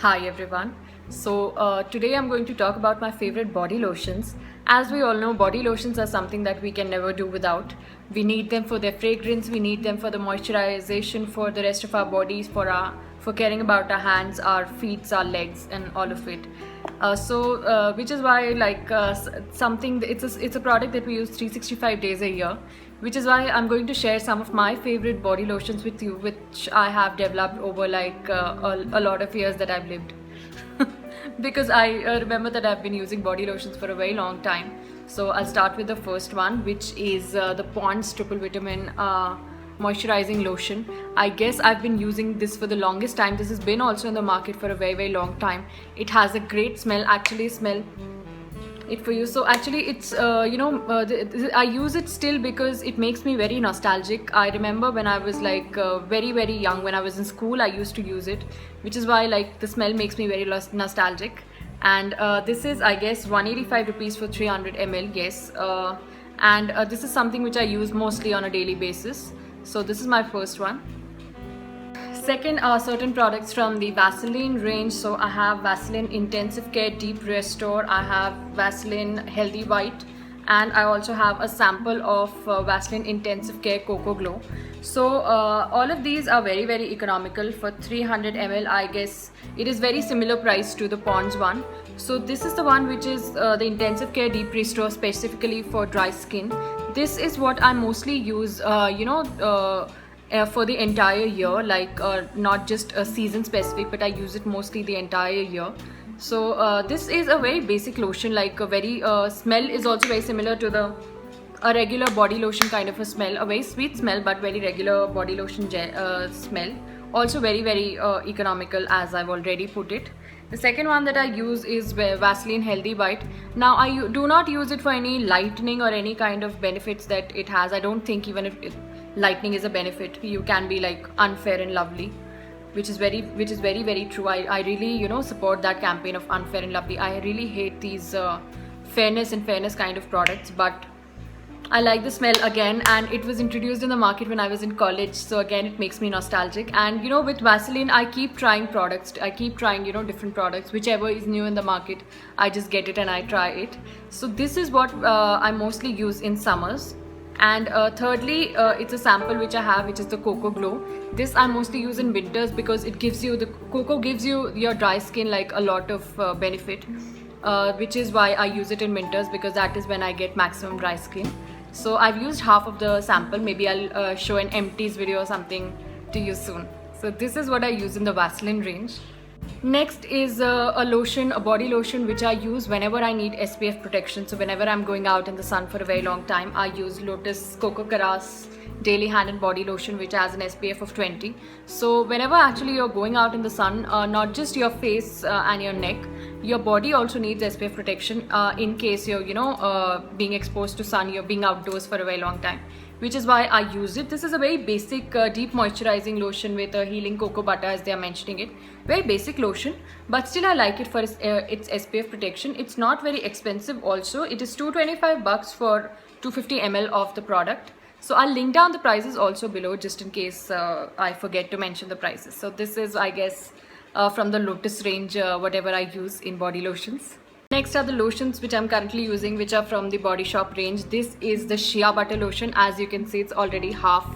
Hi everyone. Today I'm going to talk about my favorite body lotions. As we all know, body lotions are something that we can never do without. We need them for their fragrance, we need them for the moisturization for the rest of our bodies, for caring about our hands, our feet, our legs, and all of it. Which is why something it's a product that we use 365 days a year, which is why I'm going to share some of my favorite body lotions with you, which I have developed over a lot of years that I've lived. Because I remember that I've been using body lotions for a very long time. So I'll start with the first one, which is the Pond's Triple Vitamin Moisturizing Lotion. I guess I've been using this for the longest time. This has been also in the market for a very long time. It has a great smell. Actually, smell it for you. So actually it's I use it still because it makes me very nostalgic. I remember when I was very young, when I was in school, I used to use it, which is why the smell makes me very nostalgic. And this is, I guess, 185 rupees for 300 ml. Yes. This is something which I use mostly on a daily basis. So this is my first one. Second are certain products from the Vaseline range. So I have Vaseline Intensive Care Deep Restore, I have Vaseline Healthy White, and I also have a sample of Vaseline Intensive Care Cocoa Glow. So all of these are very economical for 300 ml. I guess it is very similar price to the Pond's one. So this is the one which is the Intensive Care Deep Restore, specifically for dry skin. This is what I mostly use for the entire year, not just a season specific, but I use it mostly the entire year. So this is a very basic lotion, smell is also very similar to a regular body lotion kind of a smell, a very sweet smell, but very regular body lotion smell. Also very economical, as I've already put it. The second one that I use is Vaseline Healthy White. Now I do not use it for any lightening or any kind of benefits that it has. I don't think even if lightening is a benefit, you can be unfair and lovely, which is very true. I really support that campaign of unfair and lovely. I really hate these fairness kind of products, but I like the smell again, and it was introduced in the market when I was in college, so again it makes me nostalgic. And with Vaseline, I keep trying products. I keep trying different products. Whichever is new in the market, I just get it and I try it. So this is what I mostly use in summers. And thirdly, it's a sample which I have, which is the Cocoa Glow. This I mostly use in winters because it gives you, the cocoa gives you your dry skin a lot of benefit, which is why I use it in winters, because that is when I get maximum dry skin. So I've used half of the sample. Maybe I'll show an empties video or something to you soon. So this is what I use in the Vaseline range. Next is a lotion, a body lotion, which I use whenever I need SPF protection. So whenever I'm going out in the sun for a very long time, I use Lotus Coco Karas Daily Hand and Body Lotion, which has an SPF of 20. So whenever actually you're going out in the sun, not just your face and your neck, your body also needs SPF protection in case you're being exposed to sun, you're being outdoors for a very long time, which is why I use it. This is a very basic deep moisturizing lotion with a healing cocoa butter, as they are mentioning it. Very basic lotion, but still I like it for its SPF protection. It's not very expensive also. It is 225 bucks for 250 ml of the product. So I'll link down the prices also below, just in case I forget to mention the prices. So this is, I guess, from the Lotus range, whatever I use in body lotions. Next are the lotions which I'm currently using, which are from the Body Shop range. This is the Shea Butter Lotion. As you can see, it's already half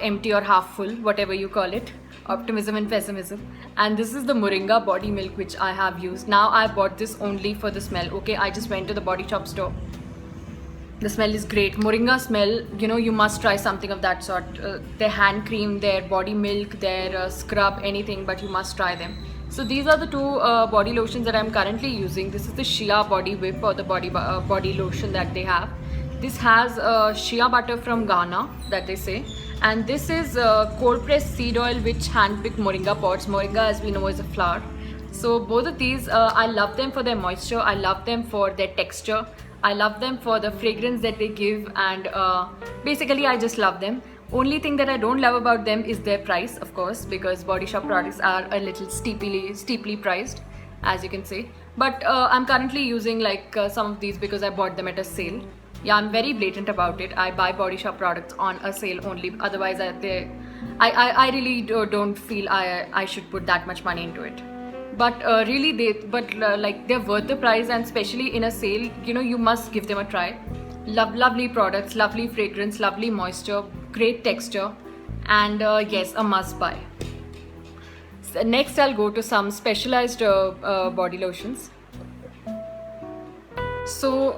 empty or half full, whatever you call it. Optimism and pessimism. And this is the Moringa Body Milk, which I have used. Now I bought this only for the smell. Okay, I just went to the Body Shop store. The smell is great. Moringa smell, you must try something of that sort. Their hand cream, their body milk, their scrub, anything, but you must try them. So these are the two body lotions that I'm currently using. This is the Shea Body Whip, or the body lotion that they have. This has shea butter from Ghana, that they say. And this is cold pressed seed oil, which handpicked moringa pods. Moringa, as we know, is a flower. So both of these, I love them for their moisture. I love them for their texture. I love them for the fragrance that they give, and basically I just love them. Only thing that I don't love about them is their price, of course, because Body Shop products are a little steeply priced, as you can see. But I'm currently using some of these because I bought them at a sale. Yeah, I'm very blatant about it. I buy Body Shop products on a sale only. Otherwise, I really don't feel I should put that much money into it. But really like they're worth the price, and especially in a sale, you know, you must give them a try. Lovely products, lovely fragrance, lovely moisture, great texture, and yes, a must buy. So next I'll go to some specialized body lotions. So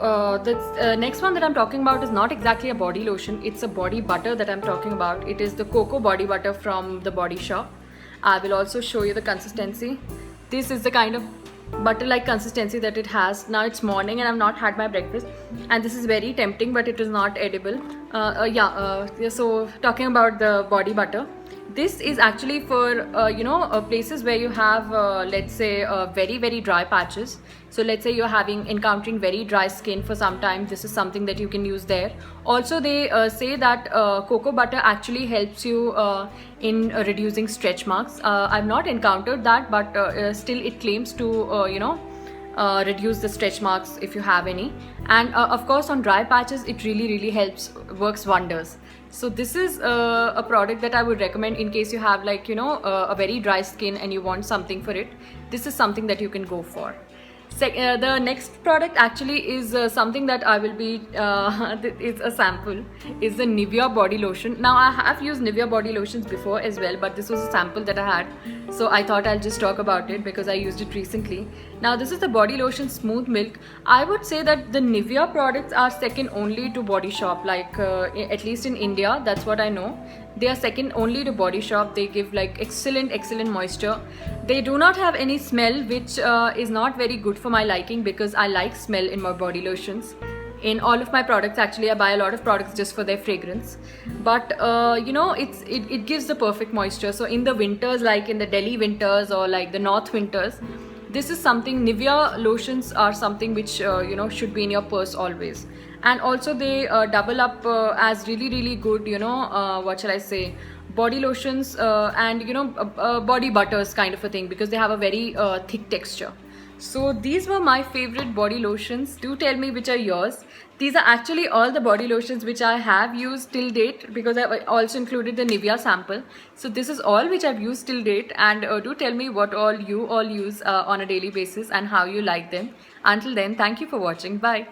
the next one that I'm talking about is not exactly a body lotion, it's a body butter that I'm talking about. It is the Cocoa body butter from the Body Shop. I will also show you the consistency. This is the kind of butter like consistency that it has. Now it's morning and I've not had my breakfast, and this is very tempting, but it is not edible. So talking about the body butter, this is actually for places where you have let's say very dry patches. So let's say you're encountering very dry skin for some time, this is something that you can use there. Also they say that cocoa butter actually helps you in reducing stretch marks. I've not encountered that, but still it claims to reduce the stretch marks if you have any. And of course on dry patches it really helps, works wonders. So this is a product that I would recommend in case you have a very dry skin and you want something for it. This is something that you can go for. The next product actually is something that I will be it's a sample, is the Nivea body lotion. Now I have used Nivea body lotions before as well, but this was a sample that I had, so I thought I'll just talk about it because I used it recently. Now this is the body lotion Smooth Milk. I would say that the Nivea products are second only to Body Shop, like at least in India, that's what I know. They are second only to Body Shop. They give like excellent moisture. They do not have any smell, which is not very good for my liking, because I like smell in my body lotions. In all of my products, actually I buy a lot of products just for their fragrance, but it gives the perfect moisture. So in the winters, like in the Delhi winters or like the North winters, this is something, Nivea lotions are something which should be in your purse always. And also they double up as really good, what shall I say, body lotions and body butters kind of a thing, because they have a very thick texture. So these were my favorite body lotions. Do tell me which are yours. These are actually all the body lotions which I have used till date, because I also included the Nivea sample. So this is all which I've used till date, and do tell me what all you use on a daily basis and how you like them. Until then, thank you for watching. Bye.